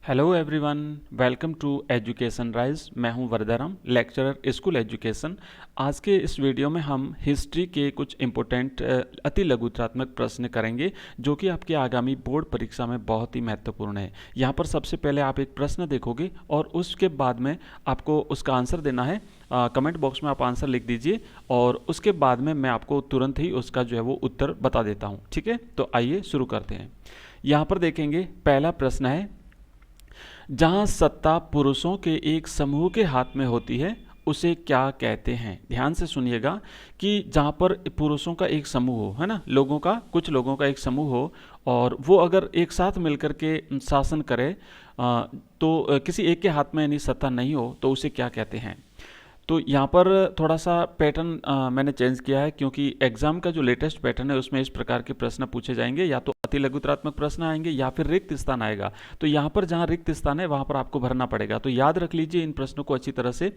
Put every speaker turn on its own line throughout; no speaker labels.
Hello everyone, welcome to education rise. मैं हूं Vardaram, lecturer school education. आज के इस वीडियो में हम हिस्ट्री के कुछ इम्पोर्टेंट अति लघुत्रात्मक प्रश्न करेंगे जो कि आपके आगामी बोर्ड परीक्षा में बहुत ही महत्वपूर्ण है। यहाँ पर सबसे पहले आप एक प्रश्न देखोगे और उसके बाद में आपको उसका आंसर देना है। कमेंट बॉक्स में आप आंसर लिख दीजिए और उसके बाद में मैं आपको तुरंत ही उसका जो है वो उत्तर बता देता हूँ। ठीक है, तो आइए शुरू करते हैं। यहाँ पर देखेंगे, पहला प्रश्न है, जहां सत्ता पुरुषों के एक समूह के हाथ में होती है उसे क्या कहते हैं। ध्यान से सुनिएगा कि जहां पर पुरुषों का एक समूह हो, है ना, लोगों का, कुछ लोगों का एक समूह हो और वो अगर एक साथ मिलकर के शासन करे तो किसी एक के हाथ में यानी सत्ता नहीं हो तो उसे क्या कहते हैं। तो यहाँ पर थोड़ा सा पैटर्न मैंने चेंज किया है क्योंकि एग्जाम का जो लेटेस्ट पैटर्न है उसमें इस प्रकार के प्रश्न पूछे जाएंगे, या तो अति लघुत्रात्मक प्रश्न आएंगे या फिर रिक्त स्थान आएगा। तो यहाँ पर जहाँ रिक्त स्थान है वहाँ पर आपको भरना पड़ेगा, तो याद रख लीजिए इन प्रश्नों को अच्छी तरह से।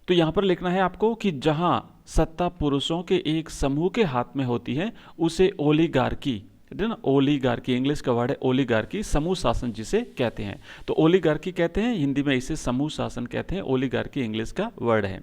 तो यहाँ पर लिखना है आपको कि जहाँ सत्ता पुरुषों के एक समूह के हाथ में होती है उसे ओलिगार्की, ना, ओलिगार्की इंग्लिश का वर्ड है ओलिगार्की, समूह शासन जिसे कहते हैं। तो ओलिगार्की कहते हैं, हिंदी में इसे समूह शासन कहते हैं। ओलिगार्की इंग्लिश का वर्ड है।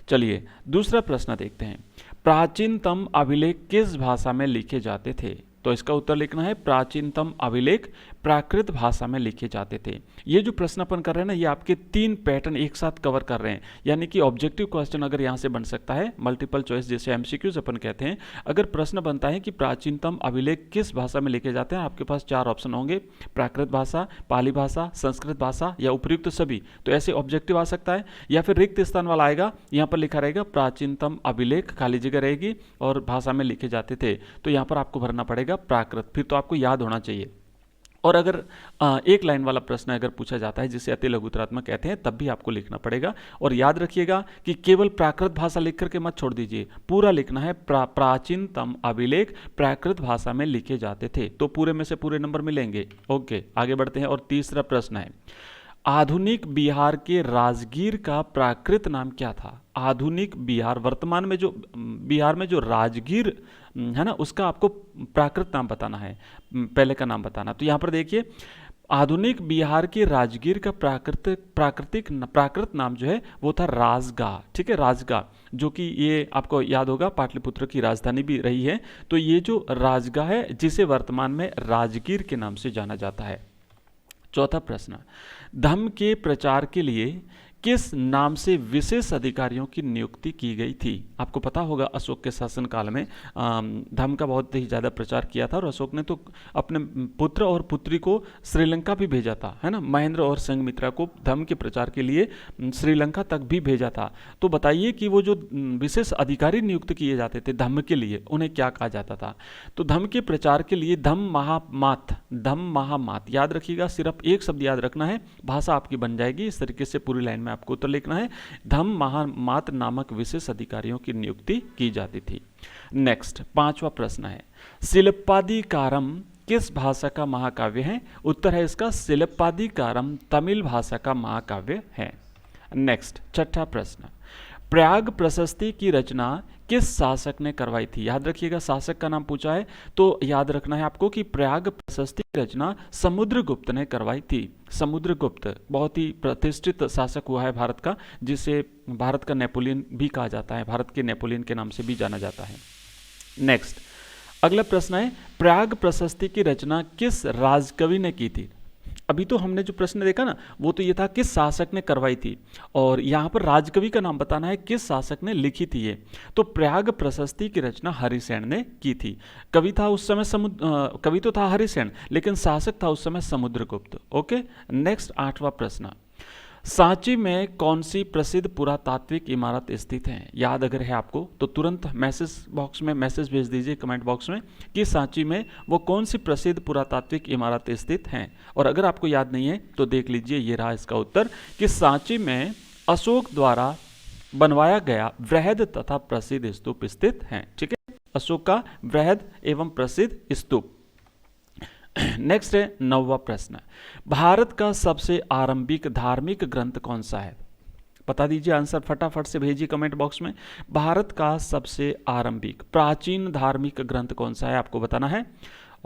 चलिए दूसरा प्रश्न देखते हैं, प्राचीनतम अभिलेख किस भाषा में लिखे जाते थे। तो इसका उत्तर लिखना है, प्राचीनतम अभिलेख प्राकृत भाषा में लिखे जाते थे। ये जो प्रश्न अपन कर रहे हैं ना, ये आपके 3 पैटर्न एक साथ कवर कर रहे हैं, यानी कि ऑब्जेक्टिव क्वेश्चन अगर यहाँ से बन सकता है, मल्टीपल चॉइस जैसे एमसीक्यूज अपन कहते हैं। अगर प्रश्न बनता है कि प्राचीनतम अभिलेख किस भाषा में लिखे जाते हैं, आपके पास 4 ऑप्शन होंगे, प्राकृत भाषा, पाली भाषा, संस्कृत भाषा या उपयुक्त सभी। तो ऐसे ऑब्जेक्टिव आ सकता है, या फिर रिक्त स्थान वाला आएगा, यहाँ पर लिखा रहेगा प्राचीनतम अभिलेख, खाली जगह रहेगी और भाषा में लिखे जाते थे। तो यहाँ पर आपको भरना पड़ेगा प्राकृत, फिर तो आपको याद होना चाहिए। और अगर एक लाइन वाला प्रश्न अगर पूछा जाता है जिसे अति लघुत्रात्मक कहते हैं, तब भी आपको लिखना पड़ेगा। और याद रखिएगा कि केवल प्राकृत भाषा लिख करके मत छोड़ दीजिए, पूरा लिखना है, प्राचीनतम अभिलेख प्राकृत भाषा में लिखे जाते थे। तो पूरे में से पूरे नंबर मिलेंगे। ओके, आगे बढ़ते हैं। और तीसरा प्रश्न है, आधुनिक बिहार के राजगीर का प्राकृत नाम क्या था। आधुनिक बिहार, वर्तमान में जो बिहार में जो राजगीर है ना, उसका आपको प्राकृत नाम बताना है, पहले का नाम बताना। तो यहाँ पर देखिए, आधुनिक बिहार के राजगीर का प्राकृत नाम जो है वो था राजगाह। ठीक है, राजगाह, जो कि ये आपको याद होगा पाटलिपुत्र की राजधानी भी रही है। तो ये जो राजगाह है जिसे वर्तमान में राजगीर के नाम से जाना जाता है। चौथा प्रश्न, धम्म के प्रचार के लिए किस नाम से विशेष अधिकारियों की नियुक्ति की गई थी। आपको पता होगा अशोक के शासनकाल में धम्म का बहुत ही ज़्यादा प्रचार किया था और अशोक ने तो अपने पुत्र और पुत्री को श्रीलंका भी भेजा था, है ना, महेंद्र और संघमित्रा को धम्म के प्रचार के लिए श्रीलंका तक भी भेजा था। तो बताइए कि वो जो विशेष अधिकारी नियुक्त किए जाते थे धम्म के लिए, उन्हें क्या कहा जाता था। तो धम्म के प्रचार के लिए धम्म महामात, याद रखिएगा, सिर्फ एक शब्द याद रखना है, भाषा आपकी बन जाएगी। इस तरीके से पूरी लाइन में आपको उत्तर लिखना है, धम्म महामात नामक विशेष अधिकारियों की नियुक्ति की जाती थी। नेक्स्ट, 5वां प्रश्न है, शिल्पादिकारम किस भाषा का महाकाव्य है। उत्तर है इसका, शिल्पादिकारम तमिल भाषा का महाकाव्य है। नेक्स्ट, 6वां प्रश्न, प्रयाग प्रशस्ति की रचना किस शासक ने करवाई थी। याद रखिएगा, शासक का नाम पूछा है तो याद रखना है आपको कि प्रयाग प्रशस्ति की रचना समुद्रगुप्त ने करवाई थी। समुद्रगुप्त बहुत ही प्रतिष्ठित शासक हुआ है भारत का, जिसे भारत का नेपोलियन भी कहा जाता है, भारत के नेपोलियन के नाम से भी जाना जाता है। नेक्स्ट, अगला प्रश्न है, प्रयाग प्रशस्ति की रचना किस राजकवि ने की थी। अभी तो हमने जो प्रश्न देखा ना, वो तो ये था किस शासक ने करवाई थी, और यहाँ पर राजकवि का नाम बताना है, किस शासक ने लिखी थी ये। तो प्रयाग प्रशस्ति की रचना हरिसेन ने की थी। कवि था उस समय कवि तो था हरिसेन, लेकिन शासक था उस समय समुद्रगुप्त। ओके। नेक्स्ट, 8वां प्रश्न, सांची में कौन सी प्रसिद्ध पुरातात्विक इमारत स्थित है। याद अगर है आपको तो तुरंत मैसेज बॉक्स में मैसेज भेज दीजिए, कमेंट बॉक्स में, कि सांची में वो कौन सी प्रसिद्ध पुरातात्विक इमारत स्थित हैं। और अगर आपको याद नहीं है तो देख लीजिए, ये रहा इसका उत्तर, कि सांची में अशोक द्वारा बनवाया गया वृहद तथा प्रसिद्ध स्तूप स्थित है। ठीक है, अशोक का वृहद एवं प्रसिद्ध स्तूप। नेक्स्ट है 9वां प्रश्न, भारत का सबसे आरंभिक धार्मिक ग्रंथ कौन सा है। बता दीजिए आंसर, फटाफट से भेजिए कमेंट बॉक्स में। भारत का सबसे आरंभिक प्राचीन धार्मिक ग्रंथ कौन सा है आपको बताना है।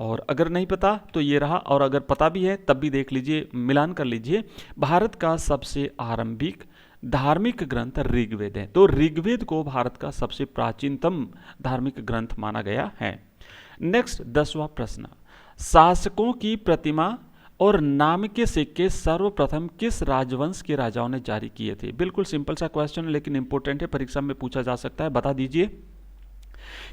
और अगर नहीं पता तो ये रहा, और अगर पता भी है तब भी देख लीजिए, मिलान कर लीजिए। भारत का सबसे आरंभिक धार्मिक ग्रंथ ऋग्वेद है, तो ऋग्वेद को भारत का सबसे प्राचीनतम धार्मिक ग्रंथ माना गया है। नेक्स्ट 10वां प्रश्न, शासकों की प्रतिमा और नाम के सिक्के सर्वप्रथम किस राजवंश के राजाओं ने जारी किए थे? बिल्कुल सिंपल सा क्वेश्चन है लेकिन इंपॉर्टेंट है, परीक्षा में पूछा जा सकता है। बता दीजिए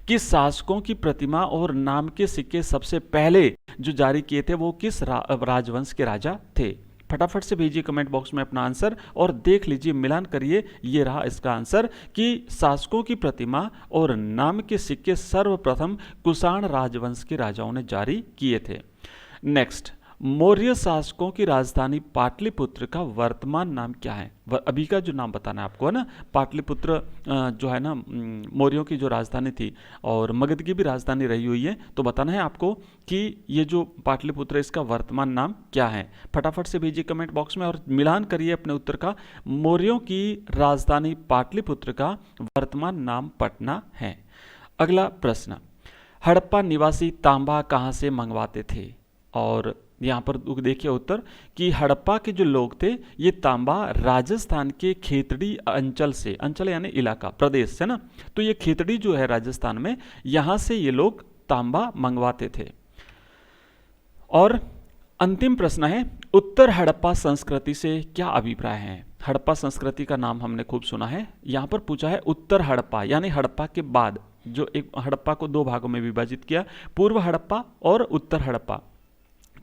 कि शासकों की प्रतिमा और नाम के सिक्के सबसे पहले जो जारी किए थे वो किस राजवंश के राजा थे? फटाफट से भेजिए कमेंट बॉक्स में अपना आंसर और देख लीजिए, मिलान करिए। ये रहा इसका आंसर कि शासकों की प्रतिमा और नाम के सिक्के सर्वप्रथम कुषाण राजवंश के राजाओं ने जारी किए थे। नेक्स्ट, मौर्य शासकों की राजधानी पाटलिपुत्र का वर्तमान नाम क्या है? अभी का जो नाम बताना है आपको, है ना। पाटलिपुत्र जो है ना मौर्यों की जो राजधानी थी, और मगध की भी राजधानी रही हुई है, तो बताना है आपको कि ये जो पाटलिपुत्र इसका वर्तमान नाम क्या है। फटाफट से भेजिए कमेंट बॉक्स में और मिलान करिए अपने उत्तर का। मौर्यों की राजधानी पाटलिपुत्र का वर्तमान नाम पटना है। अगला प्रश्न, हड़प्पा निवासी तांबा कहाँ से मंगवाते थे? और यहाँ पर देखिए उत्तर कि हड़प्पा के जो लोग थे ये तांबा राजस्थान के खेतड़ी अंचल से, अंचल यानी इलाका, प्रदेश है ना, तो ये खेतड़ी जो है राजस्थान में, यहाँ से ये लोग तांबा मंगवाते थे। और अंतिम प्रश्न है, उत्तर हड़प्पा संस्कृति से क्या अभिप्राय है? हड़प्पा संस्कृति का नाम हमने खूब सुना है, यहाँ पर पूछा है उत्तर हड़प्पा यानी हड़प्पा के बाद, जो एक हड़प्पा को दो भागों में विभाजित किया, पूर्व हड़प्पा और उत्तर हड़प्पा।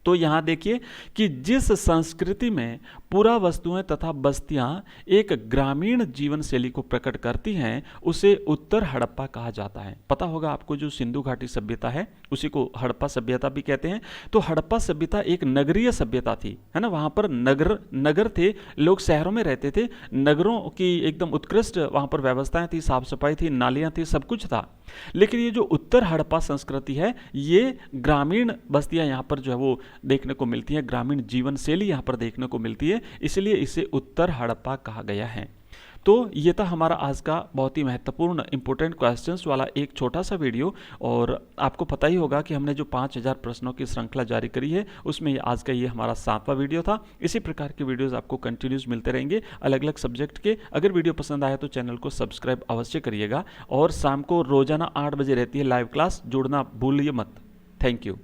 तो यहाँ देखिए कि जिस संस्कृति में पुरा वस्तुएं तथा बस्तियां एक ग्रामीण जीवन शैली को प्रकट करती हैं उसे उत्तर हड़प्पा कहा जाता है। पता होगा आपको, जो सिंधु घाटी सभ्यता है उसी को हड़प्पा सभ्यता भी कहते हैं। तो हड़प्पा सभ्यता एक नगरीय सभ्यता थी, है ना। वहाँ पर नगर थे, लोग शहरों में रहते थे, नगरों की एकदम उत्कृष्ट वहाँ पर व्यवस्थाएं थी, साफ सफाई थी, नालियाँ थी, सब कुछ था। लेकिन ये जो उत्तर हड़प्पा संस्कृति है ये ग्रामीण बस्तियां यहाँ पर जो है वो देखने को मिलती है, ग्रामीण जीवन शैली यहाँ पर देखने को मिलती है, इसलिए इसे उत्तर हड़प्पा कहा गया है। तो ये था हमारा आज का बहुत ही महत्वपूर्ण इंपॉर्टेंट क्वेश्चंस वाला एक छोटा सा वीडियो। और आपको पता ही होगा कि हमने जो 5000 प्रश्नों की श्रृंखला जारी करी है उसमें आज का ये हमारा 7वां वीडियो था। इसी प्रकार के वीडियोस आपको कंटिन्यूस मिलते रहेंगे अलग अलग सब्जेक्ट के। अगर वीडियो पसंद आया तो चैनल को सब्सक्राइब अवश्य करिएगा, और शाम को रोजाना 8 बजे रहती है लाइव क्लास, जुड़ना भूलिए मत। Thank you.